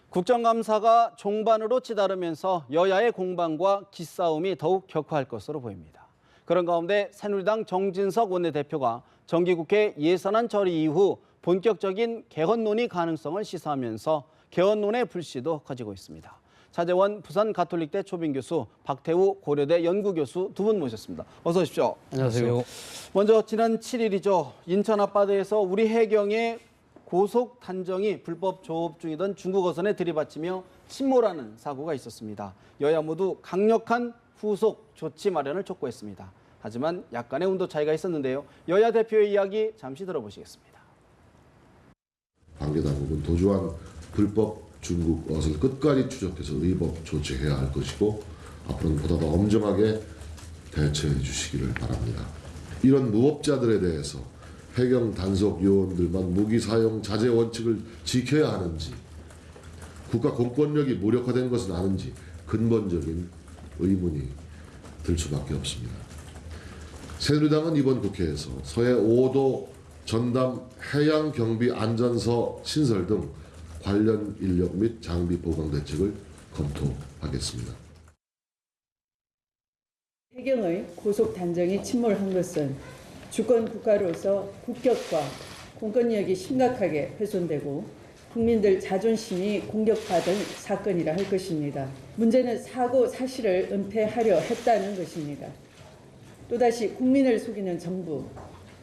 국정감사가 종반으로 치달으면서 여야의 공방과 기싸움이 더욱 격화할 것으로 보입니다. 그런 가운데 새누리당 정진석 원내대표가 정기국회 예산안 처리 이후 본격적인 개헌 논의 가능성을 시사하면서 개헌론의 불씨도 커지고 있습니다. 차재원 부산가톨릭대 초빙교수, 박태우 고려대 연구교수 두 분 모셨습니다. 어서 오십시오. 안녕하세요. 먼저 지난 7일이죠. 인천 앞바다에서 우리 해경의 고속 단정이 불법 조업 중이던 중국 어선에 들이받치며 침몰하는 사고가 있었습니다. 여야 모두 강력한 후속 조치 마련을 촉구했습니다. 하지만 약간의 온도 차이가 있었는데요. 여야 대표의 이야기 잠시 들어보시겠습니다. 관계당국은 도주한 불법 중국 어선을 끝까지 추적해서 의법 조치해야 할 것이고 앞으로는 보다 더 엄정하게 대처해 주시기를 바랍니다. 이런 무법자들에 대해서 해경 단속 요원들만 무기 사용 자제 원칙을 지켜야 하는지, 국가 공권력이 무력화된 것은 아닌지 근본적인 의문이 들 수밖에 없습니다. 새누리당은 이번 국회에서 서해 5도 전담 해양경비안전서 신설 등 관련 인력 및 장비 보강 대책을 검토하겠습니다. 해경의 고속 단정이 침몰한 것은 주권 국가로서 국격과 공권력이 심각하게 훼손되고 국민들 자존심이 공격받은 사건이라 할 것입니다. 문제는 사고 사실을 은폐하려 했다는 것입니다. 또다시 국민을 속이는 정부,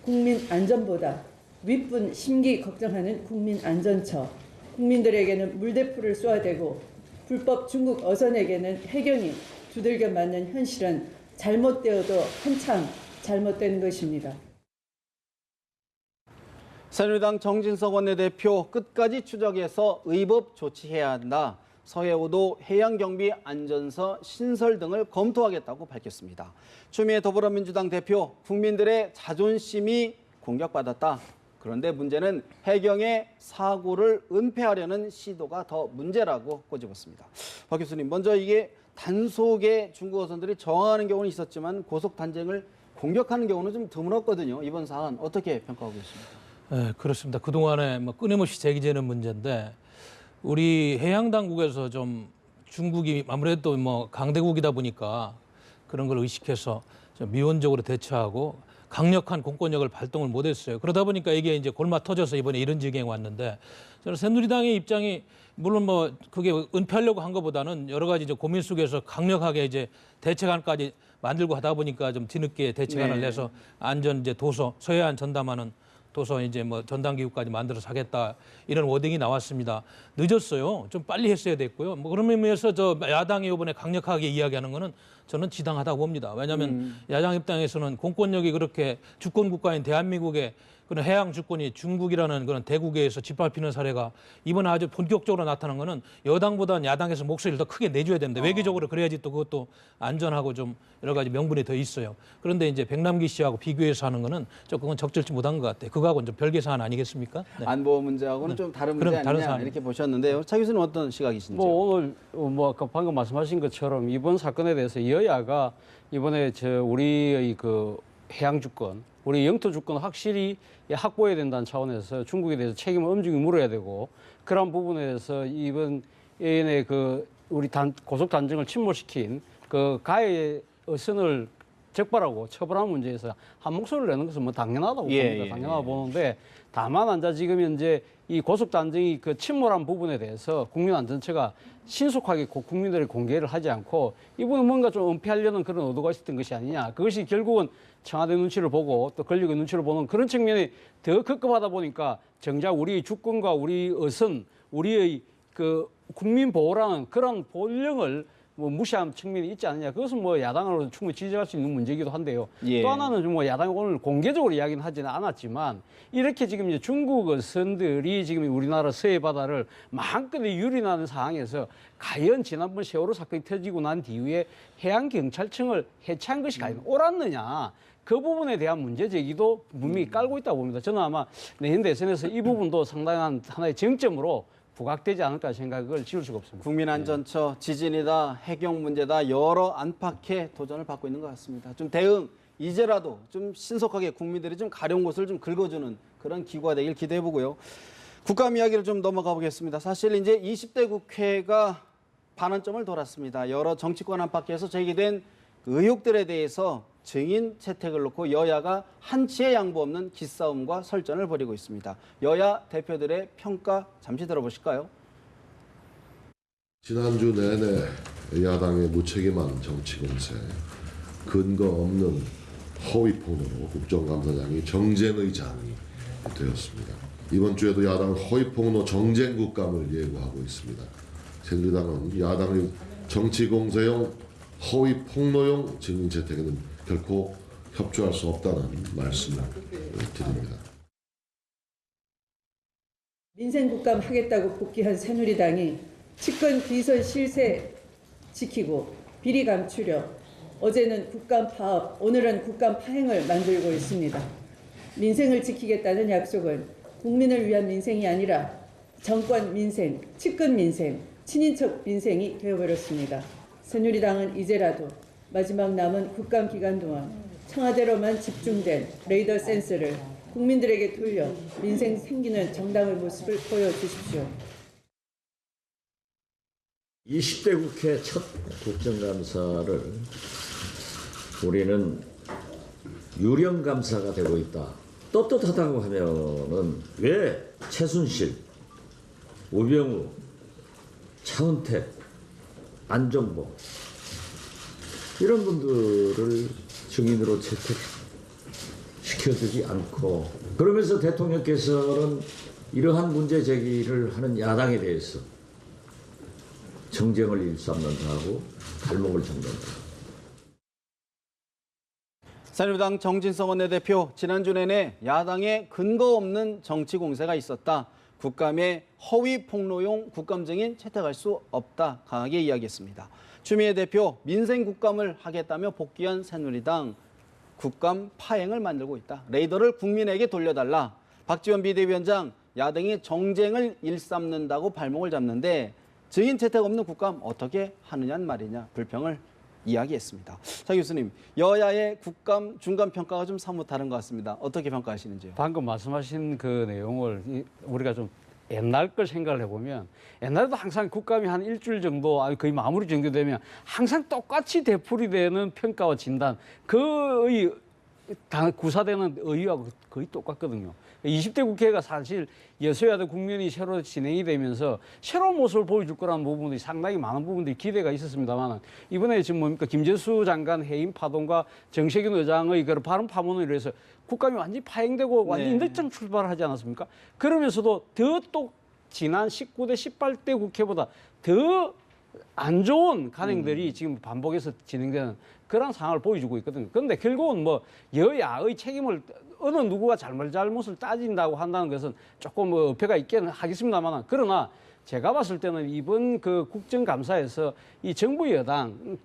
국민 안전보다 윗분 심기 걱정하는 국민안전처, 국민들에게는 물대포를 쏘아대고 불법 중국 어선에게는 해경이 두들겨 맞는 현실은 잘못되어도 한참 잘못된 것입니다. 새누리당 정진석 원내대표 끝까지 추적해서 의법 조치해야 한다. 서해 5도 해양경비안전서 신설 등을 검토하겠다고 밝혔습니다. 추미애 더불어민주당 대표, 국민들의 자존심이 공격받았다. 그런데 문제는 해경의 사고를 은폐하려는 시도가 더 문제라고 꼬집었습니다. 박 교수님, 먼저 이게 단속에 중국 어선들이 저항하는 경우는 있었지만 고속 단정을 공격하는 경우는 좀 드물었거든요. 이번 사안 어떻게 평가하고 계십니까? 네, 그렇습니다. 그동안에 끊임없이 제기되는 문제인데 우리 해양당국에서 좀 중국이 아무래도 강대국이다 보니까 그런 걸 의식해서 좀 미온적으로 대처하고 강력한 공권력을 발동을 못했어요. 그러다 보니까 이게 이제 골마 터져서 이번에 이런 지경에 왔는데 저는 새누리당의 입장이 물론 그게 은폐하려고 한 것보다는 여러 가지 이제 고민 속에서 강력하게 이제 대책안까지 만들고 하다 보니까 좀 뒤늦게 대책안을 내서 안전 이제 도서 서해안 전담하는 도서 이제 전담 기구까지 만들어서 하겠다 이런 워딩이 나왔습니다. 늦었어요. 좀 빨리 했어야 됐고요. 그런 의미에서 저 야당이 이번에 강력하게 이야기하는 거는 저는 지당하다고 봅니다. 왜냐하면 야당 입장에서는 공권력이 그렇게 주권 국가인 대한민국의 그런 해양 주권이 중국이라는 그런 대국에서 짓밟히는 사례가 이번에 아주 본격적으로 나타난 거는 여당보다는 야당에서 목소리를 더 크게 내줘야 되는데 외교적으로 그래야지 또 그것도 안전하고 좀 여러 가지 명분이 더 있어요. 그런데 이제 백남기 씨하고 비교해서 하는 거는 조금은 적절치 못한 것 같아요. 그거하고는 좀 별개 사안 아니겠습니까? 네. 안보 문제하고는 좀 다른 문제 아니냐 이렇게 보셨는데요. 차 교수는 어떤 시각이신지요? 오늘 아까 방금 말씀하신 것처럼 이번 사건에 대해서 여야가 이번에 우리의 그 해양 주권, 우리 영토 주권 확실히 확보해야 된다는 차원에서 중국에 대해서 책임을 엄중히 물어야 되고 그런 부분에 대해서 이번에 우리 고속 단정을 침몰시킨 그 가해 어선을 적발하고 처벌하는 문제에서 한 목소리를 내는 것은 당연하다고 봅니다. 당연하다고 보는데 다만 지금 현재 이 고속 단정이 그 침몰한 부분에 대해서 국민안전처가 신속하게 국민들의 공개를 하지 않고 이분은 뭔가 좀 은폐하려는 그런 의도가 있었던 것이 아니냐. 그것이 결국은 청와대 눈치를 보고 또 권력의 눈치를 보는 그런 측면이 더 급급하다 보니까 정작 우리 주권과 우리 어선, 우리의 그 국민 보호라는 그런 본령을 무시한 측면이 있지 않느냐. 그것은 야당으로 충분히 지적할 수 있는 문제이기도 한데요. 또 하나는 야당이 오늘 공개적으로 이야기는 하지는 않았지만 이렇게 지금 이제 중국 어선들이 지금 우리나라 서해 바다를 마음껏 유린하는 상황에서 과연 지난번 세월호 사건이 터지고 난 뒤에 해양경찰청을 해체한 것이 과연 옳았느냐. 그 부분에 대한 문제 제기도 분명히 깔고 있다고 봅니다. 저는 아마 내년 대선에서 이 부분도 상당한 하나의 쟁점으로 부각되지 않을까 생각을 지울 수가 없습니다. 국민안전처, 지진이다, 해경 문제다 여러 안팎의 도전을 받고 있는 것 같습니다. 좀 대응 이제라도 좀 신속하게 국민들이 좀 가려운 곳을 좀 긁어주는 그런 기구가 되길 기대해 보고요. 국감 이야기를 좀 넘어가 보겠습니다. 사실 이제 20대 국회가 반환점을 돌았습니다. 여러 정치권 안팎에서 제기된 의혹들에 대해서 증인 채택을 놓고 여야가 한치의 양보 없는 기싸움과 설전을 벌이고 있습니다. 여야 대표들의 평가 잠시 들어보실까요? 지난주 내내 야당의 무책임한 정치 공세, 근거 없는 허위 폭로로 국정감사장이 정쟁의 장이 되었습니다. 이번 주에도 야당은 허위 폭로 정쟁 국감을 예고하고 있습니다. 새누리당은 야당의 정치 공세용 허위 폭로용 증인 채택에는 결코 협조할 수 없다는 말씀을 드립니다. 민생국감 하겠다고 복귀한 새누리당이 측근 비선 실세 지키고 비리 감추려 어제는 국감 파업, 오늘은 국감 파행을 만들고 있습니다. 민생을 지키겠다는 약속은 국민을 위한 민생이 아니라 정권 민생, 측근 민생, 친인척 민생이 되어버렸습니다. 새누리당은 이제라도 마지막 남은 국감 기간 동안 청와대로만 집중된 레이더 센스를 국민들에게 돌려 민생 챙기는 정당의 모습을 보여주십시오. 20대 국회 첫 국정감사를 우리는 유령감사가 되고 있다. 떳떳하다고 하면은 왜 최순실, 우병우, 차은택, 안정복 이런 분들을 증인으로 채택시켜주지 않고 그러면서 대통령께서는 이러한 문제 제기를 하는 야당에 대해서 정쟁을 일삼는다 하고 갈목을 잡는다. 새누리당 정진석 원내대표 지난주 내내 야당의 근거 없는 정치 공세가 있었다. 국감에 허위 폭로용 국감 증인 채택할 수 없다. 강하게 이야기했습니다. 추미애 대표 민생 국감을 하겠다며 복귀한 새누리당 국감 파행을 만들고 있다. 레이더를 국민에게 돌려달라. 박지원 비대위원장 야당이 정쟁을 일삼는다고 발목을 잡는데 증인 채택 없는 국감 어떻게 하느냐는 말이냐 불평을 이야기했습니다. 자 교수님, 여야의 국감 중간 평가가 좀 사뭇 다른 것 같습니다. 어떻게 평가하시는지요? 방금 말씀하신 그 내용을 우리가 좀 옛날 걸 생각을 해보면 옛날에도 항상 국감이 한 일주일 정도 거의 마무리 정도 되면 항상 똑같이 되풀이되는 평가와 진단 그의 구사되는 의의하고 거의 똑같거든요. 20대 국회가 사실 여소야대 국면이 새로 진행이 되면서 새로운 모습을 보여줄 거라는 부분이 상당히 많은 부분들이 기대가 있었습니다만 이번에 지금 뭡니까 김재수 장관 해임 파동과 정세균 의장의 그 발언 파문으로 인해서 국감이 완전히 파행되고 완전히 늦장 출발을 하지 않았습니까? 그러면서도 더 또 지난 19대 18대 국회보다 더 안 좋은 간행들이 지금 반복해서 진행되는 그런 상황을 보여주고 있거든요. 그런데 결국은 뭐 여야의 책임을 어느 누구가 잘못을 따진다고 한다는 것은 조금 뭐 어폐가 있긴 하겠습니다만 그러나 제가 봤을 때는 이번 그 국정감사에서 이 정부 여당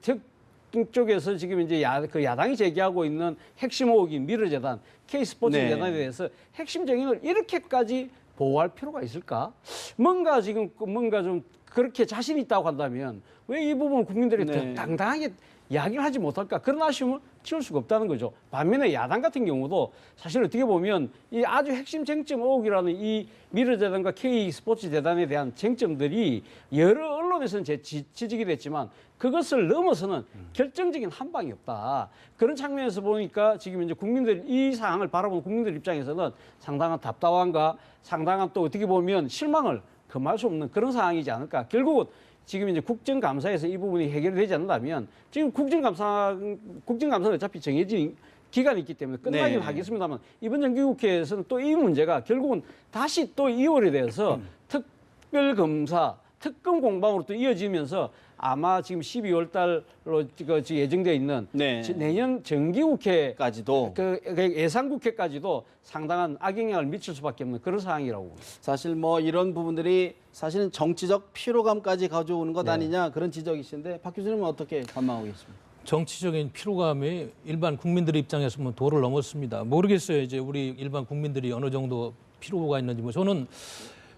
쪽에서 지금 이제 야당이 제기하고 있는 핵심 의혹인 미르재단, K스포츠 재단에 대해서 핵심 정인을 이렇게까지 보호할 필요가 있을까? 뭔가 좀 그렇게 자신 있다고 한다면 왜 이 부분을 국민들이 더 당당하게 이야기를 하지 못할까? 그런 아쉬움을 치울 수가 없다는 거죠. 반면에 야당 같은 경우도 사실 어떻게 보면 이 아주 핵심 쟁점 의혹이라는 이 미르재단과 K스포츠 재단에 대한 쟁점들이 여러 언론에서는 지적이 됐지만 그것을 넘어서는 결정적인 한 방이 없다. 그런 측면에서 보니까 지금 이제 국민들 이 상황을 바라보는 국민들 입장에서는 상당한 답답함과 상당한 또 어떻게 보면 실망을 금할 수 없는 그런 상황이지 않을까. 결국은 지금 이제 국정감사에서 이 부분이 해결되지 않는다면 지금 국정감사는 어차피 정해진 기간이 있기 때문에 끝나긴 하겠습니다만 이번 정기국회에서는 또 이 문제가 결국은 다시 또 이월이 돼서 특별검사, 특검 공방으로 또 이어지면서 아마 지금 12월 달로 예정되어 있는 내년 정기국회까지도 그 예상국회까지도 상당한 악영향을 미칠 수밖에 없는 그런 상황이라고 봅니다. 사실 뭐 이런 부분들이 사실은 정치적 피로감까지 가져오는 것 아니냐 그런 지적이신데 박 교수님은 어떻게 관망하고 계십니까? 정치적인 피로감이 일반 국민들의 입장에서 보면 도를 넘었습니다. 모르겠어요. 이제 우리 일반 국민들이 어느 정도 피로가 있는지. 뭐 저는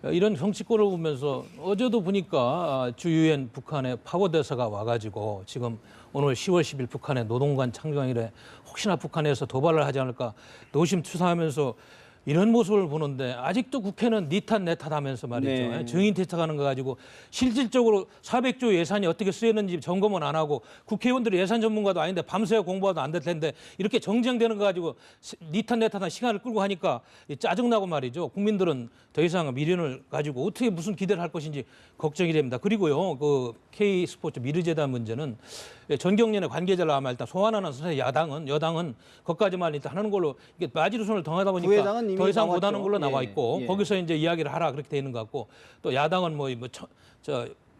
이런 정치권을 보면서 어제도 보니까 주유엔 북한의 파워대사가 와가지고 지금 오늘 10월 10일 북한의 노동관 창정일에 혹시나 북한에서 도발을 하지 않을까 노심투사하면서 이런 모습을 보는데 아직도 국회는 니 탓 내 탓하면서 말이죠. 네. 증인 채택하는 거 가지고 실질적으로 400조 예산이 어떻게 쓰였는지 점검은 안 하고 국회의원들이 예산 전문가도 아닌데 밤새 공부하도 안 될 텐데 이렇게 정쟁되는 거 가지고 니 탓 내 탓한 시간을 끌고 하니까 짜증나고 말이죠. 국민들은 더 이상 미련을 가지고 어떻게 무슨 기대를 할 것인지 걱정이 됩니다. 그리고요, 그 K스포츠 미르재단 문제는 전경련의 관계자를 아마 일단 소환하는 선에 여당은 거기까지만 일단 하는 걸로 이게 마지노선을 정하다 보니까 부회장은 이미 더 이상 나왔죠. 못하는 걸로 나와 예, 있고 예. 거기서 이제 이야기를 하라 그렇게 돼 있는 것 같고 또 야당은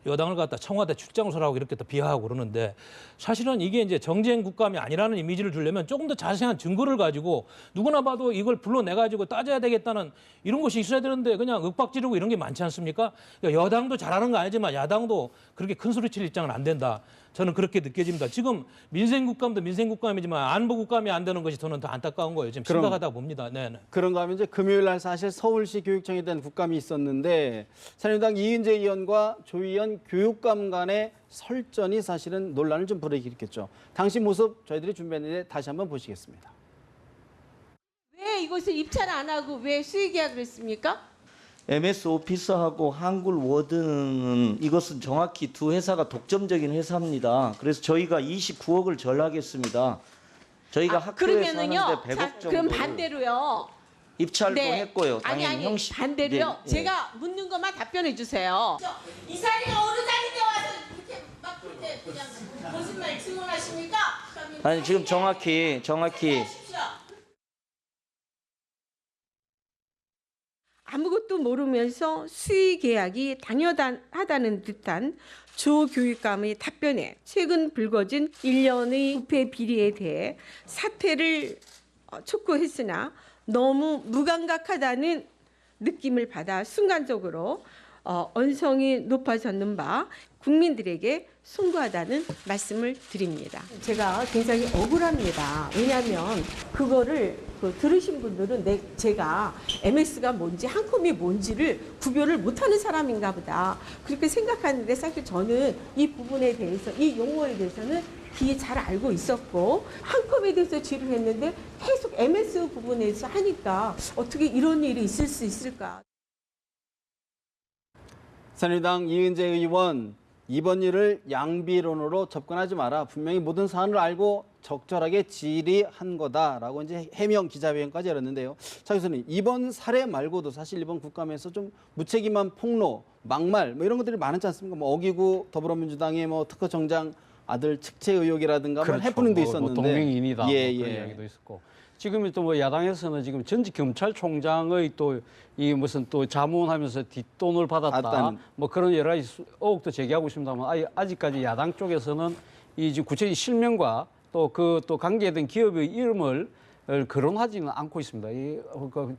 여당을 갖다 청와대 출장소라고 이렇게 또 비하하고 그러는데 사실은 이게 이제 정쟁 국감이 아니라는 이미지를 주려면 조금 더 자세한 증거를 가지고 누구나 봐도 이걸 불러내가지고 따져야 되겠다는 이런 것이 있어야 되는데 그냥 윽박지르고 이런 게 많지 않습니까? 그러니까 여당도 잘하는 거 아니지만 야당도 그렇게 큰 소리 칠 입장은 안 된다. 저는 그렇게 느껴집니다. 지금 민생국감도 민생국감이지만 안보국감이 안 되는 것이 저는 더 안타까운 거예요. 지금 심각하다 봅니다. 네. 그런가 하면 이제 금요일 날 사실 서울시 교육청에 대한 국감이 있었는데 새누리당 이은재 의원과 조희연 교육감 간의 설전이 사실은 논란을 좀 불러일으켰죠. 당시 모습 저희들이 준비했는데 다시 한번 보시겠습니다. 왜 이것을 입찰 안 하고 왜 수의계약을 했습니까? MS 오피스하고 한글 워드는 이것은 정확히 두 회사가 독점적인 회사입니다. 그래서 저희가 29억을 절하겠습니다. 저희가 학교에서 하는데 100억 자, 정도를 그럼 반대로요. 입찰도 했고요. 아니 당연히 형식 반대로요. 네, 네. 제가 묻는 것만 답변해 주세요. 이사리가 어느 자리에 와서 이렇게 막 그렇게 그냥 거짓말 증언하십니까? 아니 지금 정확히 아무것도 모르면서 수의 계약이 당연하다는 듯한 조 교육감의 답변에 최근 불거진 1년의 부패 비리에 대해 사퇴를 촉구했으나 너무 무감각하다는 느낌을 받아 순간적으로 언성이 높아졌는 바 국민들에게 송구하다는 말씀을 드립니다. 제가 굉장히 억울합니다. 왜냐하면 그거를 들으신 분들은 제가 MS가 뭔지 한컴이 뭔지를 구별을 못하는 사람인가 보다 그렇게 생각하는데 사실 저는 이 부분에 대해서 이 용어에 대해서는 귀에 잘 알고 있었고 한컴에 대해서 질의했는데 계속 MS 부분에서 하니까 어떻게 이런 일이 있을 수 있을까? 새누리당 이은재 의원 이번 일을 양비론으로 접근하지 마라. 분명히 모든 사안을 알고 적절하게 질의한 거다라고 이제 해명 기자회견까지 열었는데요. 차 교수님, 이번 사례 말고도 사실 이번 국감에서 좀 무책임한 폭로, 막말 뭐 이런 것들이 많지 않습니까? 뭐 어기구 더불어민주당의 뭐 특허청장 아들 측채 의혹이라든가 뭐 해프닝도 있었는데 동명이인이다 예, 그런 예. 이야기도 있었고 지금 또 뭐 야당에서는 지금 전직 경찰총장의 또 이 무슨 또 자문하면서 뒷돈을 받았다 뭐 그런 여러 가지 의혹도 제기하고 있습니다만 아직까지 야당 쪽에서는 이 지금 구체적인 실명과 또 관계된 기업의 이름을 거론하지는 않고 있습니다.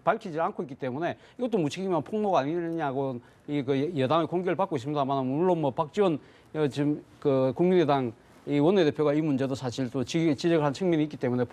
밝히지 않고 있기 때문에 이것도 무책임한 폭로가 아니냐고 여당의 공격을 받고 있습니다만 물론 뭐 박지원 지금 그 국민의당 이 원내대표가 이 문제도 사실 또 지적을 한 측면이 있기 때문에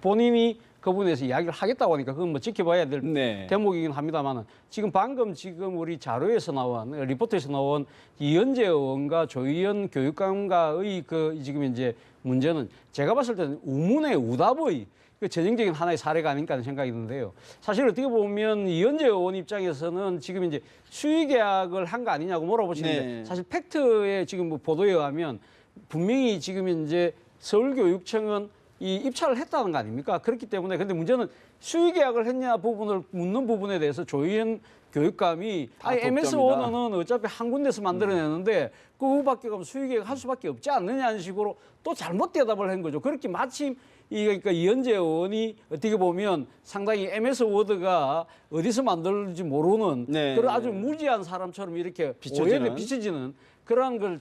본인이 그 부분에서 이야기를 하겠다고 하니까 그건 뭐 지켜봐야 될 대목이긴 합니다만은 방금 우리 자료에서 나온 리포트에서 나온 이현재 의원과 조희연 교육감과의 지금 이제 문제는 제가 봤을 때는 우문의 우답의 전형적인 하나의 사례가 아닌가 하는 생각이 드는데요. 사실 어떻게 보면 이현재 의원 입장에서는 지금 이제 수의 계약을 한 거 아니냐고 물어보시는데 사실 팩트에 지금 뭐 보도에 의하면 분명히 지금 이제 서울교육청은 이 입찰을 했다는 거 아닙니까? 그렇기 때문에 근데 문제는 수의 계약을 했냐 부분을 묻는 부분에 대해서 조희연 교육감이 MS 오너는 어차피 한 군데서 만들어내는데 그밖에 가면 수의 계약 할 수밖에 없지 않느냐는 식으로 또 잘못 대답을 한 거죠. 그렇게 마침 그러니까 이현재 의원이 어떻게 보면 상당히 MS 워드가 어디서 만들지 모르는 그런 아주 무지한 사람처럼 이렇게 오해에 비춰지는 그러한 걸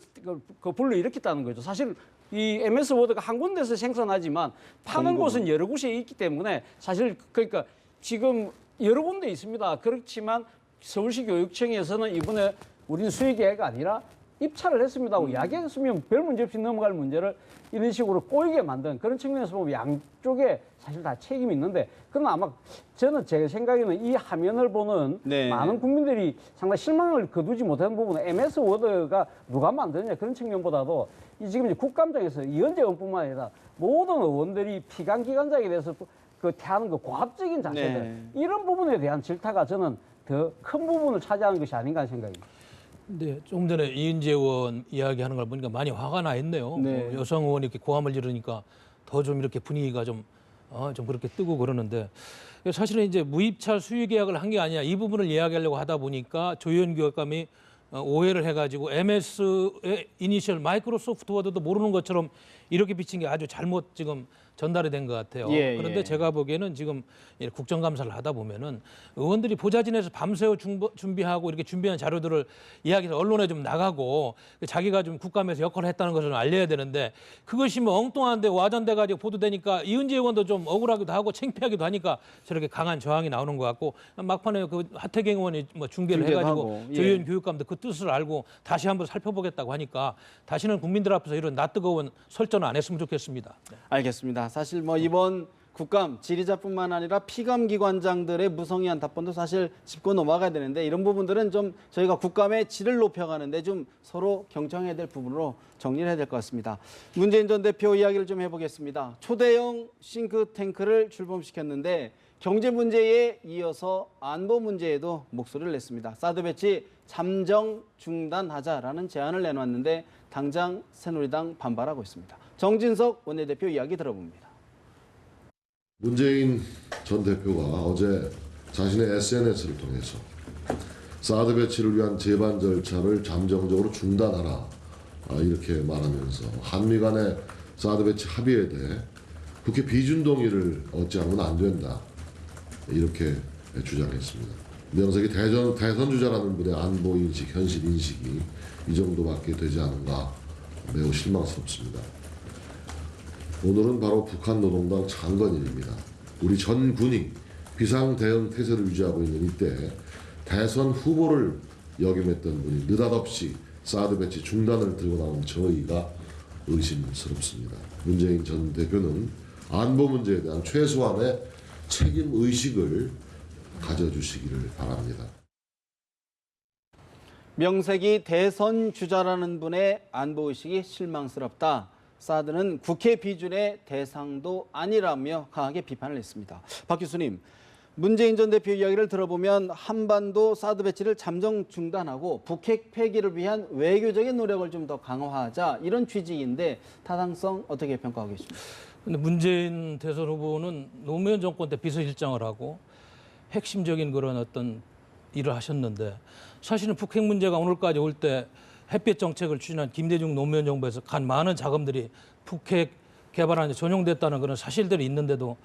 불러일으켰다는 거죠. 사실 이 MS 워드가 한 군데서 생산하지만 파는 곳은 여러 곳에 있기 때문에 사실 그러니까 지금 여러 군데 있습니다. 그렇지만 서울시 교육청에서는 이번에 우리는 수의 계획가 아니라 입찰을 했습니다 하고 이야기했으면 별 문제 없이 넘어갈 문제를 이런 식으로 꼬이게 만든 그런 측면에서 보면 양쪽에 사실 다 책임이 있는데 그러나 아마 저는 제 생각에는 이 화면을 보는 많은 국민들이 상당히 실망을 거두지 못하는 부분은 MS 워드가 누가 만드느냐 그런 측면보다도 지금 이제 국감장에서 이현재 의원뿐만 아니라 모든 의원들이 피감기관장에 대해서 그 태하는 그 고압적인 자세들 네. 이런 부분에 대한 질타가 저는 더 큰 부분을 차지하는 것이 아닌가 하는 생각입니다. 근데 조금 전에 이은재 의원 이야기하는 걸 보니까 많이 화가 나 있네요. 네. 여성 의원이 이렇게 고함을 지르니까 더 좀 이렇게 분위기가 좀 그렇게 뜨고 그러는데 사실은 이제 무입찰 수의 계약을 한 게 아니야. 이 부분을 이야기하려고 하다 보니까 조현 교육감이 오해를 해가지고 MS의 이니셜 마이크로소프트 워드도 모르는 것처럼 이렇게 비친 게 아주 잘못 지금 전달이 된 것 같아요. 예, 그런데 예. 제가 보기에는 지금 국정감사를 하다 보면은 의원들이 보좌진에서 밤새워 준비하고 이렇게 준비한 자료들을 이야기해서 언론에 좀 나가고 자기가 좀 국감에서 역할을 했다는 것을 알려야 되는데 그것이 뭐 엉뚱한데 와전돼가지고 보도되니까 이은재 의원도 좀 억울하기도 하고 창피하기도 하니까 저렇게 강한 저항이 나오는 것 같고 막판에 그 하태경 의원이 뭐 중계를 중계도 해가지고 하고, 예. 조현 교육감도 그 뜻을 알고 다시 한번 살펴보겠다고 하니까 다시는 국민들 앞에서 이런 낯뜨거운 설전을 안 했으면 좋겠습니다. 알겠습니다. 사실 뭐 이번 국감 지리자뿐만 아니라 피감기관장들의 무성의한 답변도 사실 짚고 넘어가야 되는데 이런 부분들은 좀 저희가 국감의 질을 높여가는데 좀 서로 경청해야 될 부분으로 정리를 해야 될 것 같습니다. 문재인 전 대표 이야기를 좀 해보겠습니다. 초대형 싱크탱크를 출범시켰는데 경제 문제에 이어서 안보 문제에도 목소리를 냈습니다. 사드 배치 잠정 중단하자라는 제안을 내놨는데 당장 새누리당 반발하고 있습니다. 정진석 원내대표 이야기 들어봅니다. 문재인 전 대표가 어제 자신의 SNS를 통해서 사드 배치를 위한 재반 절차를 잠정적으로 중단하라 이렇게 말하면서 한미 간의 사드 배치 합의에 대해 국회 비준 동의를 얻지 않으면 안 된다 이렇게 주장했습니다. 명색이 대선 주자라는 분의 안보 인식, 현실 인식이 이 정도밖에 되지 않은가 매우 실망스럽습니다. 오늘은 바로 북한 노동당 창건일입니다. 우리 전 군이 비상 대응 태세를 유지하고 있는 이때 대선 후보를 역임했던 분이 느닷없이 사드 배치 중단을 들고 나온 저희가 의심스럽습니다. 문재인 전 대표는 안보 문제에 대한 최소한의 책임 의식을 가져주시기를 바랍니다. 명색이 대선 주자라는 분의 안보의식이 실망스럽다. 사드는 국회 비준의 대상도 아니라며 강하게 비판을 했습니다. 박 교수님, 문재인 전 대표 이야기를 들어보면 한반도 사드 배치를 잠정 중단하고 북핵 폐기를 위한 외교적인 노력을 좀 더 강화하자 이런 취지인데 타당성 어떻게 평가하고 계십니까? 근데 문재인 대선 후보는 노무현 정권 때 비서실장을 하고 핵심적인 그런 어떤 일을 하셨는데 사실은 북핵 문제가 오늘까지 올 때 햇볕 정책을 추진한 김대중 노무현 정부에서 간 많은 자금들이 북핵 개발하는 데 전용됐다는 그런 사실들이 있는데도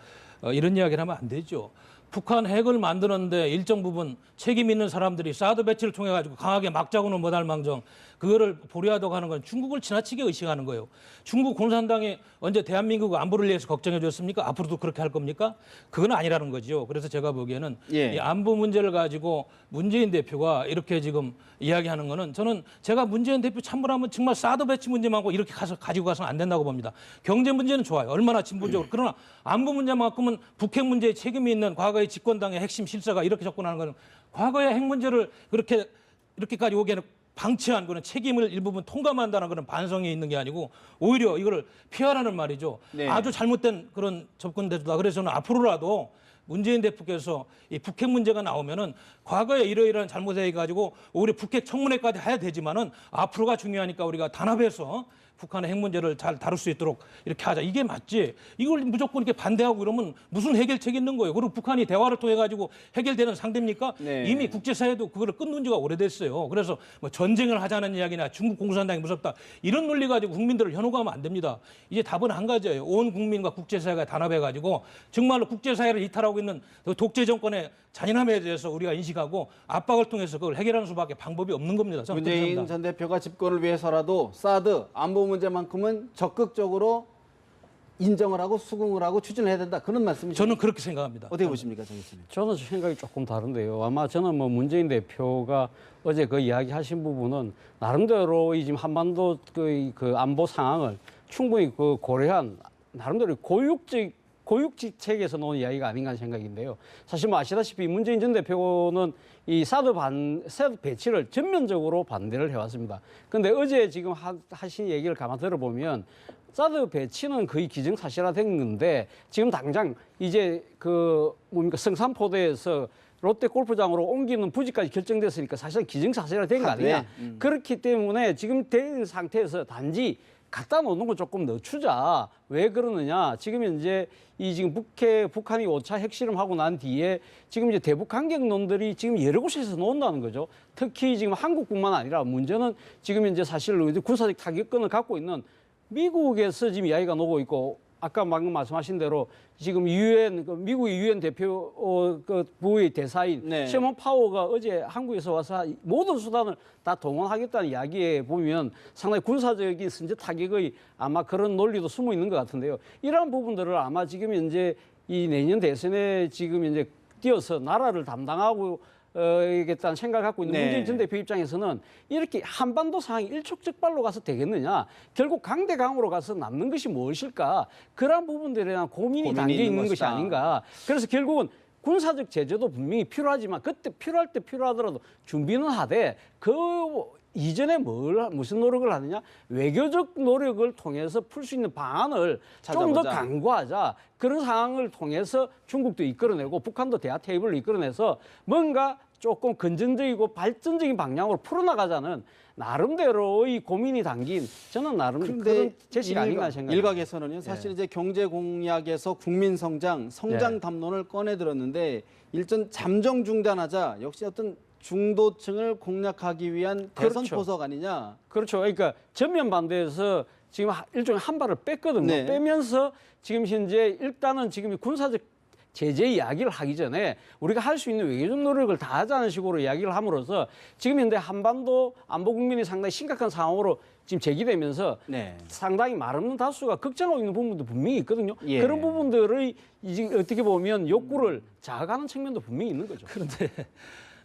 이런 이야기를 하면 안 되죠. 북한 핵을 만드는데 일정 부분 책임 있는 사람들이 사드 배치를 통해 가지고 강하게 막자고는 못할 망정 그거를 보류하도록 하는 건 중국을 지나치게 의식하는 거예요. 중국 공산당이 언제 대한민국 안보를 위해서 걱정해 줬습니까? 앞으로도 그렇게 할 겁니까? 그건 아니라는 거죠. 그래서 제가 보기에는 예. 이 안보 문제를 가지고 문재인 대표가 이렇게 지금 이야기하는 거는 저는 제가 문재인 대표 참모라면 정말 사드 배치 문제만고 이렇게 가지고 가서는 안 된다고 봅니다. 경제 문제는 좋아요. 얼마나 진보적으로. 그러나 안보 문제만큼은 북핵 문제에 책임이 있는 과거의 집권당의 핵심 실세가 이렇게 접근하는 것은 과거의 핵 문제를 이렇게까지 오기에는 방치한 그런 책임을 일부분 통감한다는 그런 반성이 있는 게 아니고 오히려 이거를 피하라는 말이죠. 네. 아주 잘못된 그런 접근대도다. 그래서 저는 앞으로라도 문재인 대표께서 이 북핵 문제가 나오면은 과거에 이러이러한 잘못해 가지고 오히려 북핵 청문회까지 해야 되지만은 앞으로가 중요하니까 우리가 단합해서 북한의 핵 문제를 잘 다룰 수 있도록 이렇게 하자. 이게 맞지. 이걸 무조건 이렇게 반대하고 이러면 무슨 해결책이 있는 거예요. 그리고 북한이 대화를 통해 가지고 해결되는 상대입니까? 네. 이미 국제사회도 그거를 끊는 지가 오래됐어요. 그래서 뭐 전쟁을 하자는 이야기나 중국 공산당이 무섭다. 이런 논리 가지고 국민들을 현혹하면 안 됩니다. 이제 답은 한 가지예요. 온 국민과 국제사회가 단합해 가지고 정말로 국제사회를 이탈하고 있는 독재 정권의 잔인함에 대해서 우리가 인식하고 압박을 통해서 그걸 해결하는 수밖에 방법이 없는 겁니다. 저는 그렇게 문재인 생각합니다. 전 대표가 집권을 위해서라도 사드 안보 문제만큼은 적극적으로 인정을 하고 수긍을 하고 추진해야 된다. 그런 말씀이시죠? 저는 그렇게 생각합니다. 어떻게 보십니까, 정 교수님? 저는 생각이 조금 다른데요. 아마 저는 뭐 문재인 대표가 어제 그 이야기하신 부분은 나름대로 이 지금 한반도 그 안보 상황을 충분히 그 고려한 나름대로 고육지책에서 나온 이야기가 아닌가 하는 생각인데요. 사실 뭐 아시다시피 문재인 전 대표는 이 사드 배치를 전면적으로 반대를 해왔습니다. 근데 어제 지금 하신 얘기를 가만 들어보면 사드 배치는 거의 기정사실화된 건데 지금 당장 이제 그 뭡니까 성산포대에서 롯데 골프장으로 옮기는 부지까지 결정됐으니까 사실은 기정사실화된 거 아니냐. 그렇기 때문에 지금 된 상태에서 단지 갖다 놓는 거 조금 늦추자. 왜 그러느냐? 지금 현재 이 지금 북한이 5차 핵실험하고 난 뒤에 지금 이제 대북 강경론들이 지금 여러 곳에서 나온다는 거죠. 특히 지금 한국뿐만 아니라 문제는 지금 현재 사실 군사적 타격권을 갖고 있는 미국에서 지금 이야기가 나오고 있고 아까 방금 말씀하신 대로 지금 미국의 유엔 대표 그 부의 대사인 네. 셔먼 파워가 어제 한국에서 와서 모든 수단을 다 동원하겠다는 이야기에 보면 상당히 군사적인 선제 타격의 아마 그런 논리도 숨어 있는 것 같은데요. 이러한 부분들을 아마 지금 현재 이 내년 대선에 지금 현재 뛰어서 나라를 담당하고 겠다는 생각을 갖고 있는 네. 문재인 전 대표 입장에서는 이렇게 한반도 상황이 일촉즉발로 가서 되겠느냐. 결국 강대강으로 가서 남는 것이 무엇일까. 그러한 부분들에 대한 고민이 담겨 있는 것이 것이다. 아닌가. 그래서 결국은 군사적 제재도 분명히 필요하지만 그때 필요할 때 필요하더라도 준비는 하되 그 이전에 무슨 노력을 하느냐. 외교적 노력을 통해서 풀 수 있는 방안을 좀 더 찾아보자. 강구하자. 그런 상황을 통해서 중국도 이끌어내고 북한도 대화 테이블을 이끌어내서 뭔가 조금 건전적이고 발전적인 방향으로 풀어나가자는 나름대로의 고민이 담긴 저는 나름 그런 제시가 아닌가 생각합니다. 일각에서는요. 사실 이제 경제 공약에서 국민 성장 담론을 꺼내 들었는데 일전 잠정 중단하자 역시 어떤 중도층을 공략하기 위한 대선 그렇죠. 포석 아니냐. 그렇죠. 그러니까 전면 반대에서 지금 일종의 한 발을 뺐거든요. 네. 빼면서 지금 현재 일단은 지금 군사적 제재 이야기를 하기 전에 우리가 할 수 있는 외교적 노력을 다하자는 식으로 이야기를 함으로써 지금 현재 한반도 안보 국면이 상당히 심각한 상황으로 지금 제기되면서 네. 상당히 말없는 다수가 걱정하고 있는 부분도 분명히 있거든요. 예. 그런 부분들의 이제 어떻게 보면 욕구를 자아가는 측면도 분명히 있는 거죠. 그런데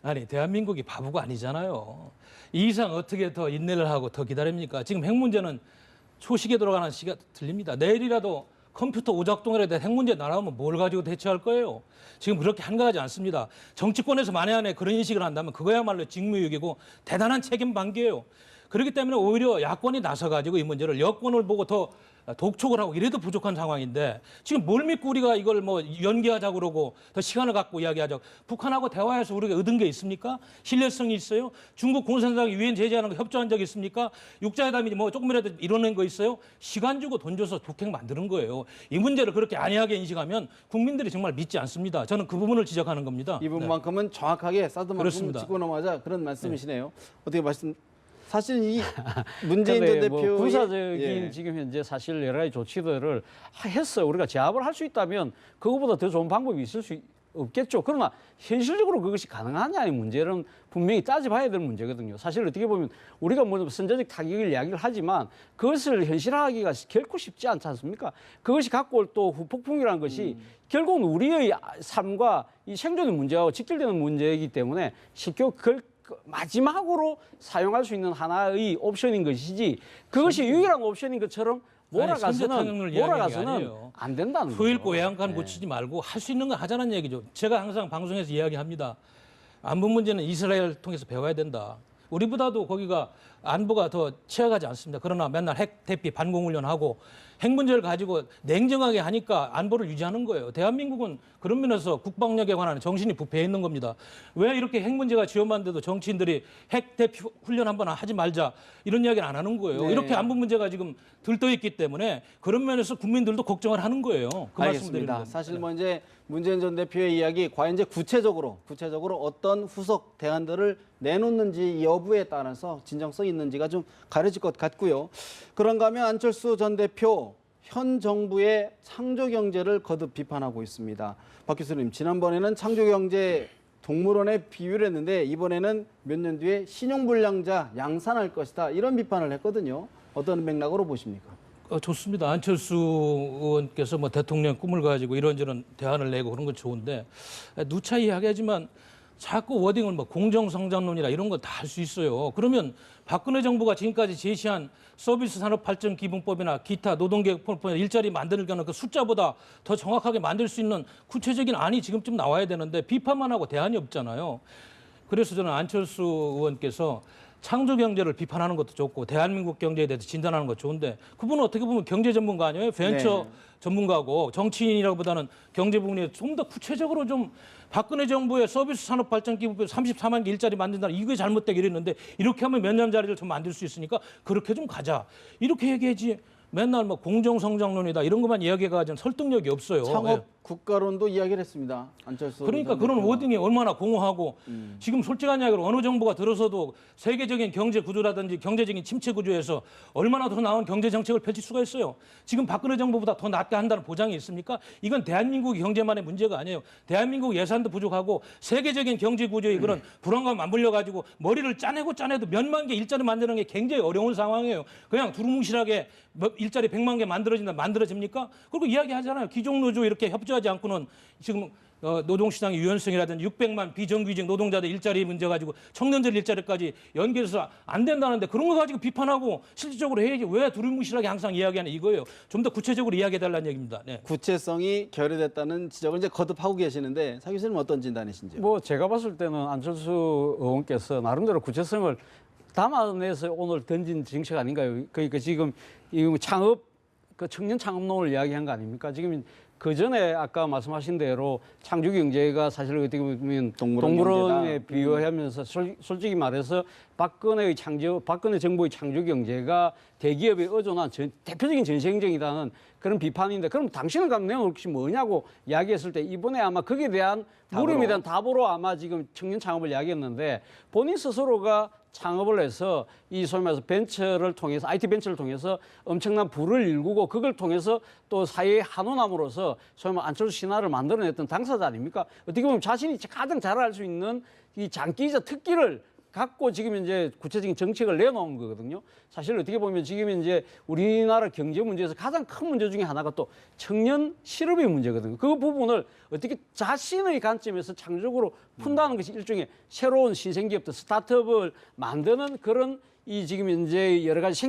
아니 대한민국이 바보가 아니잖아요. 이 이상 어떻게 더 인내를 하고 더 기다립니까? 지금 핵 문제는 초시계 돌아가는 시가 들립니다. 내일이라도 컴퓨터 오작동이라도 핵 문제 나오면 뭘 가지고 대처할 거예요? 지금 그렇게 한가하지 않습니다. 정치권에서 만약에 그런 인식을 한다면 그거야말로 직무유기고 대단한 책임 방기예요. 그렇기 때문에 오히려 야권이 나서가지고 이 문제를 여권을 보고 더 독촉을 하고 이래도 부족한 상황인데 지금 뭘 믿고 우리가 이걸 뭐 연기하자고 그러고 더 시간을 갖고 이야기하자고. 북한하고 대화해서 우리가 얻은 게 있습니까? 신뢰성이 있어요? 중국 공산당이 유엔 제재하는 거 협조한 적 있습니까? 육자회담이 뭐 조금이라도 이뤄낸 거 있어요? 시간 주고 돈 줘서 북핵 만드는 거예요. 이 문제를 그렇게 안이하게 인식하면 국민들이 정말 믿지 않습니다. 저는 그 부분을 지적하는 겁니다. 이 부분만큼은 정확하게 사드만큼 그렇습니다. 짚고 넘어가자 그런 말씀이시네요. 어떻게 사실 이 문재인 전 근데 대표 군사적인 지금 현재 사실 여러 가지 조치들을 했어요. 우리가 제압을 할 수 있다면 그거보다 더 좋은 방법이 있을 수 없겠죠. 그러나 현실적으로 그것이 가능하냐의 문제는 분명히 따져봐야 될 문제거든요. 사실 어떻게 보면 우리가 뭐 선제적 타격을 이야기를 하지만 그것을 현실화하기가 결코 쉽지 않지 않습니까? 그것이 갖고 올 또 후폭풍이라는 것이 결국은 우리의 삶과 이 생존의 문제와 직결되는 문제이기 때문에 쉽게 마지막으로 사용할 수 있는 하나의 옵션인 것이지 그것이 유일한 옵션인 것처럼 몰아가서는 안 된다는 거죠. 후일고 외양간 붙이지 말고 할 수 있는 거 하자는 얘기죠. 제가 항상 방송에서 이야기합니다. 안보 문제는 이스라엘 통해서 배워야 된다. 우리보다도 거기가 안보가 더 취약하지 않습니다. 그러나 맨날 핵 대피 반공훈련하고 핵 문제를 가지고 냉정하게 하니까 안보를 유지하는 거예요. 대한민국은 그런 면에서 국방력에 관한 정신이 부패해 있는 겁니다. 왜 이렇게 핵 문제가 지원받는데도 정치인들이 핵 대피 훈련 한번 하지 말자 이런 이야기를 안 하는 거예요. 네. 이렇게 안보 문제가 지금 들떠있기 때문에 그런 면에서 국민들도 걱정을 하는 거예요. 그 알겠습니다. 사실 뭐 이제 문재인 전 대표의 이야기 과연 이제 구체적으로 어떤 후속 대안들을 내놓는지 여부에 따라서 진정성 있는지가 좀 가려질 것 같고요. 그런가 하면 안철수 전 대표 현 정부의 창조경제를 거듭 비판하고 있습니다. 박 교수님, 지난번에는 창조경제 동물원에 비유를 했는데 이번에는 몇 년 뒤에 신용불량자 양산할 것이다 이런 비판을 했거든요. 어떤 맥락으로 보십니까? 좋습니다. 안철수 의원께서 뭐 대통령 꿈을 가지고 이런저런 대안을 내고 그런 건 좋은데 누차 이야기하지만 자꾸 워딩을 뭐 공정성장론이라 이런 거 다 할 수 있어요. 그러면 박근혜 정부가 지금까지 제시한 서비스 산업 발전 기본법이나 기타 노동개혁법 일자리 만들려는 그 숫자보다 더 정확하게 만들 수 있는 구체적인 안이 지금쯤 나와야 되는데 비판만 하고 대안이 없잖아요. 그래서 저는 안철수 의원께서 창조 경제를 비판하는 것도 좋고 대한민국 경제에 대해서 진단하는 것도 좋은데 그분은 어떻게 보면 경제 전문가 아니에요? 벤처 네. 전문가고 정치인이라기보다는 경제 부분에 좀 더 구체적으로 좀 박근혜 정부의 서비스 산업 발전 기부표 34만 개 일자리 만든다 이게 잘못되게 이랬는데 이렇게 하면 몇 년 자리를 좀 만들 수 있으니까 그렇게 좀 가자 이렇게 얘기하지. 맨날 뭐 공정성장론이다 이런 것만 이야기해가지고 설득력이 없어요. 창업 국가론도 이야기를 했습니다. 안철수 그러니까 전 그런 대표가. 워딩이 얼마나 공허하고 지금 솔직한 이야기로 어느 정부가 들어서도 세계적인 경제 구조라든지 경제적인 침체 구조에서 얼마나 더 나은 경제 정책을 펼칠 수가 있어요. 지금 박근혜 정부보다 더 낫게 한다는 보장이 있습니까? 이건 대한민국 경제만의 문제가 아니에요. 대한민국 예산도 부족하고 세계적인 경제 구조의 그런 불안감 맞물려 가지고 머리를 짜내도 몇만 개 일자리 만드는 게 굉장히 어려운 상황이에요. 그냥 두루뭉실하게 일자리 100만 개 만들어집니까? 그리고 이야기하잖아요. 기종노조 이렇게 협조하지 않고는 지금 노동시장의 유연성이라든지 600만 비정규직 노동자들 일자리 문제 가지고 청년들 일자리까지 연결해서 안 된다는데 그런 거 가지고 비판하고 실질적으로 해야지 왜 두루뭉실하게 항상 이야기하는 이거예요. 좀 더 구체적으로 이야기해달라는 얘기입니다. 네. 구체성이 결여됐다는 지적을 이제 거듭하고 계시는데 차 교수님 어떤 진단이신지요? 뭐 제가 봤을 때는 안철수 의원께서 나름대로 구체성을 담아내서 오늘 던진 정책 아닌가요? 그러니까 지금 이 창업 그 청년 창업론을 이야기한 거 아닙니까? 지금 그 전에 아까 말씀하신 대로 창조 경제가 사실 어떻게 보면 동물원에 비유하면서 솔직히 말해서 박근혜 정부의 창조 경제가 대기업에 의존한 대표적인 전시행정이라는 그런 비판인데 그럼 당신은 그럼 내놓을 것이 뭐냐고 이야기했을 때 이번에 아마 거기에 대한 물음에 대한 답으로 아마 지금 청년 창업을 이야기했는데 본인 스스로가 창업을 해서 이 소위 말해서 벤처를 통해서 IT 벤처를 통해서 엄청난 부를 일구고 그걸 통해서 또 사회의 한원함으로서 소위 말해 안철수 신화를 만들어냈던 당사자 아닙니까? 어떻게 보면 자신이 가장 잘 알 수 있는 이 장기이자 특기를 갖고 지금 이제 구체적인 정책을 내놓은 거거든요. 사실 어떻게 보면 지금 이제 우리나라 경제 문제에서 가장 큰 문제 중에 하나가 또 청년 실업의 문제거든요. 그 부분을 어떻게 자신의 관점에서 창조적으로 푼다는 것이 일종의 새로운 신생기업들 스타트업을 만드는 그런 이 지금 이제 여러 가지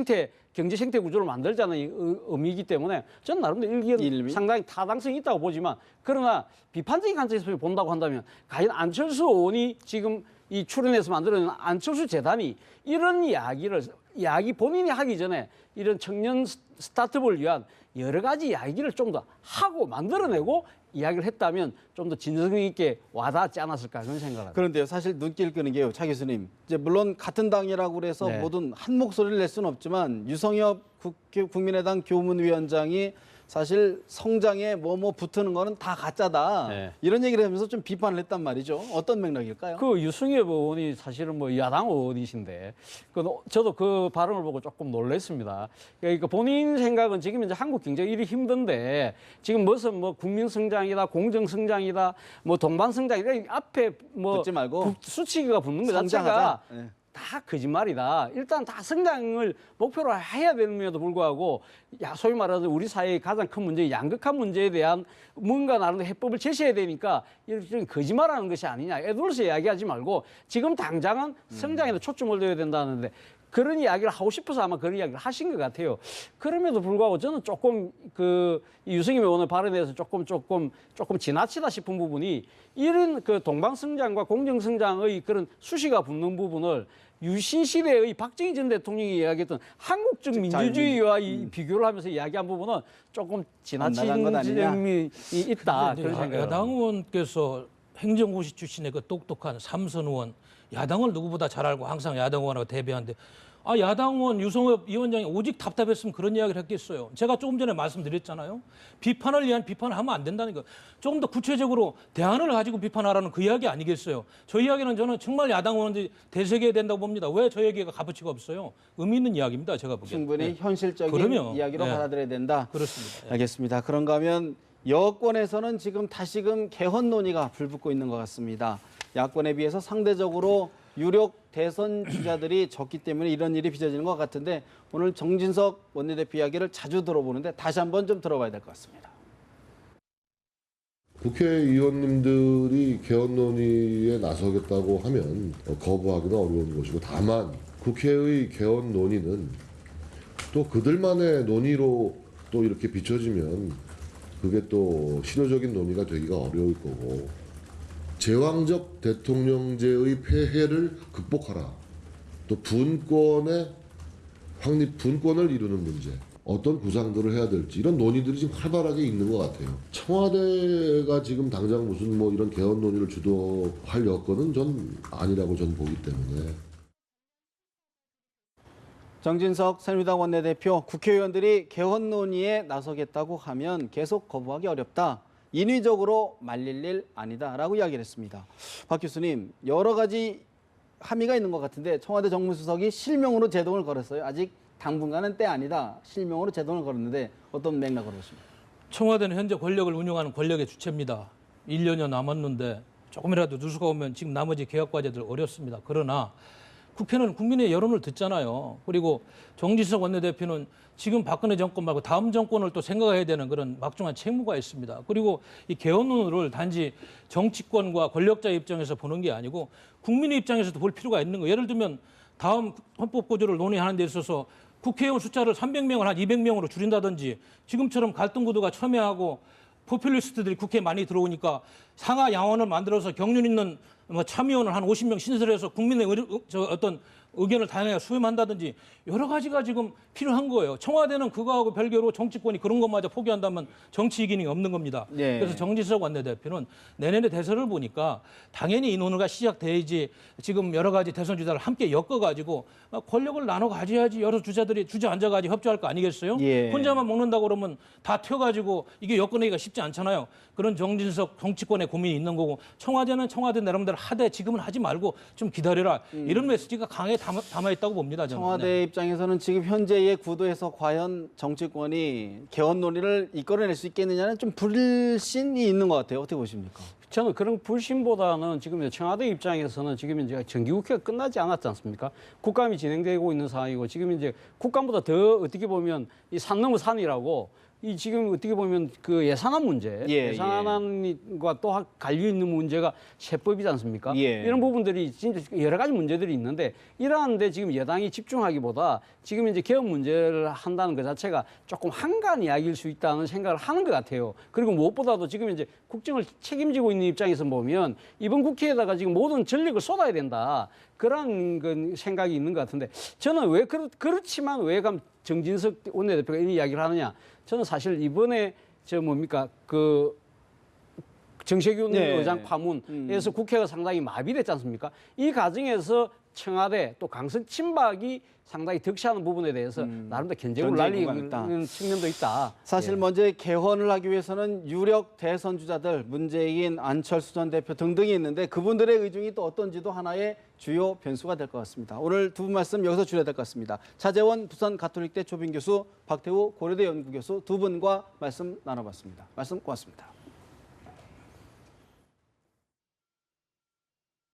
경제 생태 구조를 만들자는 의미이기 때문에 저는 나름대로 일기는 상당히 타당성이 있다고 보지만 그러나 비판적인 관점에서 본다고 한다면 과연 안철수 의원이 지금 이 출연해서 만들어낸 안철수 재단이 이런 이야기 본인이 하기 전에 이런 청년 스타트업을 위한 여러 가지 이야기를 좀 더 하고 만들어내고 이야기를 했다면 좀 더 진정 있게 와닿지 않았을까 그런 생각을 합니다. 그런데요, 사실 눈길 끄는 게요, 차 교수님. 이제 물론 같은 당이라고 그래서 네. 모든 한 목소리를 낼 수는 없지만 유성엽 국민의당 교문위원장이 사실 성장에 뭐 붙는 거는 다 가짜다. 네. 이런 얘기를 하면서 좀 비판을 했단 말이죠. 어떤 맥락일까요? 그 유승엽 의원이 사실은 뭐 야당 의원이신데 저도 그 발언을 보고 조금 놀랐습니다. 그러니까 본인 생각은 지금 이제 한국 경제가 이리 힘든데 지금 무슨 뭐 국민 성장이다, 공정 성장이다, 뭐 동반 성장이다 앞에 뭐 붙지 말고 수치가 붙는 것 자체가 성장하자. 네. 다 거짓말이다. 일단 다 성장을 목표로 해야 되는데도 불구하고 소위 말하는 우리 사회의 가장 큰 문제, 양극화 문제에 대한 뭔가 나름대로 해법을 제시해야 되니까 이렇게 거짓말하는 것이 아니냐. 애들로서 이야기하지 말고 지금 당장은 성장에도 초점을 둬야 된다는데 그런 이야기를 하고 싶어서 아마 그런 이야기를 하신 것 같아요. 그럼에도 불구하고 저는 조금 이 유승엽 의원의 발언에서 조금 지나치다 싶은 부분이 이런 그 동방성장과 공정성장의 그런 수시가 붙는 부분을 유신 시대의 박정희 전 대통령이 이야기했던 한국적 민주주의와 비교를 하면서 이야기한 부분은 조금 지나친 점이 있다. 그런 생각을 야당 의원께서 행정고시 출신의 그 똑똑한 삼선 의원, 야당을 누구보다 잘 알고 항상 야당 의원하고 대비하는데 야당 의원 유성엽 위원장이 오직 답답했으면 그런 이야기를 했겠어요. 제가 조금 전에 말씀드렸잖아요. 비판을 위한 비판을 하면 안 된다는 거. 조금 더 구체적으로 대안을 가지고 비판하라는 그 이야기 아니겠어요. 저 이야기는 저는 정말 야당 의원들이 되새겨야 된다고 봅니다. 왜 저 얘기가 값어치가 없어요. 의미 있는 이야기입니다. 제가 보기엔. 충분히 현실적인 그럼요. 이야기로 네. 받아들여야 된다. 그렇습니다. 알겠습니다. 그런가 하면 여권에서는 지금 다시금 개헌 논의가 불붙고 있는 것 같습니다. 야권에 비해서 상대적으로 유력 대선 주자들이 적기 때문에 이런 일이 빚어지는 것 같은데 오늘 정진석 원내대표 이야기를 자주 들어보는데 다시 한번 좀 들어봐야 될 것 같습니다. 국회의원님들이 개헌 논의에 나서겠다고 하면 거부하기는 어려운 것이고 다만 국회의 개헌 논의는 또 그들만의 논의로 또 이렇게 비춰지면 그게 또 실효적인 논의가 되기가 어려울 거고 제왕적 대통령제의 폐해를 극복하라. 또 분권의 확립, 분권을 이루는 문제. 어떤 구상들을 해야 될지 이런 논의들이 지금 활발하게 있는 것 같아요. 청와대가 지금 당장 무슨 뭐 이런 개헌 논의를 주도할 여건은 전 아니라고 전 보기 때문에. 정진석 새누리당 원내대표, 국회의원들이 개헌 논의에 나서겠다고 하면 계속 거부하기 어렵다. 인위적으로 말릴 일 아니다라고 이야기를 했습니다. 박 교수님, 여러 가지 함의가 있는 것 같은데 청와대 정무수석이 실명으로 제동을 걸었어요. 아직 당분간은 때 아니다. 실명으로 제동을 걸었는데 어떤 맥락으로 보십니까? 청와대는 현재 권력을 운영하는 권력의 주체입니다. 1년여 남았는데 조금이라도 누수가 오면 지금 나머지 개혁 과제들 어렵습니다. 그러나 국회는 국민의 여론을 듣잖아요. 그리고 정진석 원내대표는 지금 박근혜 정권 말고 다음 정권을 또 생각해야 되는 그런 막중한 책무가 있습니다. 그리고 이 개헌론을 단지 정치권과 권력자 입장에서 보는 게 아니고 국민의 입장에서도 볼 필요가 있는 거예요. 예를 들면 다음 헌법 구조를 논의하는 데 있어서 국회의원 숫자를 300명을 한 200명으로 줄인다든지 지금처럼 갈등 구도가 첨예하고 포퓰리스트들이 국회에 많이 들어오니까 상하 양원을 만들어서 경륜 있는 참의원을 한 50명 신설해서 국민의 어떤 의견을 다양하게 수렴한다든지 여러 가지가 지금 필요한 거예요. 청와대는 그거하고 별개로 정치권이 그런 것마저 포기한다면 정치 이기능이 없는 겁니다. 네. 그래서 정진석 원내대표는 내년에 대선을 보니까 당연히 이 논의가 시작돼야지 지금 여러 가지 대선 주자를 함께 엮어가지고 권력을 나눠 가져야지 여러 주자들이 주저앉아가지고 협조할 거 아니겠어요? 예. 혼자만 먹는다고 그러면 다 튀어가지고 이게 엮어내기가 쉽지 않잖아요. 그런 정진석 정치권의 고민이 있는 거고 청와대는 청와대 나름대로 하되 지금은 하지 말고 좀 기다려라. 이런 메시지가 강하게 담아있다고 봅니다. 저는. 청와대 네. 입장에서는 지금 현재의 구도에서 과연 정치권이 개헌 논의를 이끌어낼 수 있겠느냐는 좀 불신이 있는 것 같아요. 어떻게 보십니까? 저는 그런 불신보다는 지금 청와대 입장에서는 지금 이제 정기국회가 끝나지 않았지 않습니까? 국감이 진행되고 있는 상황이고 지금 이제 국감보다 더 어떻게 보면 이 산 넘어 산이라고 이 지금 어떻게 보면 그 예산안 문제, 예산안과 또 갈려 있는 문제가 세법이지 않습니까? 예. 이런 부분들이 진짜 여러 가지 문제들이 있는데 이러한데 지금 여당이 집중하기보다 지금 이제 개헌 문제를 한다는 것 자체가 조금 한간 이야기일 수 있다는 생각을 하는 것 같아요. 그리고 무엇보다도 지금 이제 국정을 책임지고 있는 입장에서 보면 이번 국회에다가 지금 모든 전력을 쏟아야 된다. 그런 생각이 있는 것 같은데 저는 왜 그렇지만 왜 정진석 원내대표가 이 이야기를 하느냐? 저는 사실 이번에 그 정세균 의장 파문에서 국회가 상당히 마비됐지 않습니까? 이 과정에서 청와대 또 강성 친박이 상당히 득세하는 부분에 대해서 나름대로 견제구를 날리는 측면도 있다. 사실 먼저 개헌을 하기 위해서는 유력 대선 주자들 문재인, 안철수 전 대표 등등이 있는데 그분들의 의중이 또 어떤지도 하나의 주요 변수가 될 것 같습니다. 오늘 두 분 말씀 여기서 줄여야 될 것 같습니다. 차재원 부산 가톨릭대 조빈 교수, 박태우 고려대 연구교수 두 분과 말씀 나눠봤습니다. 말씀 고맙습니다.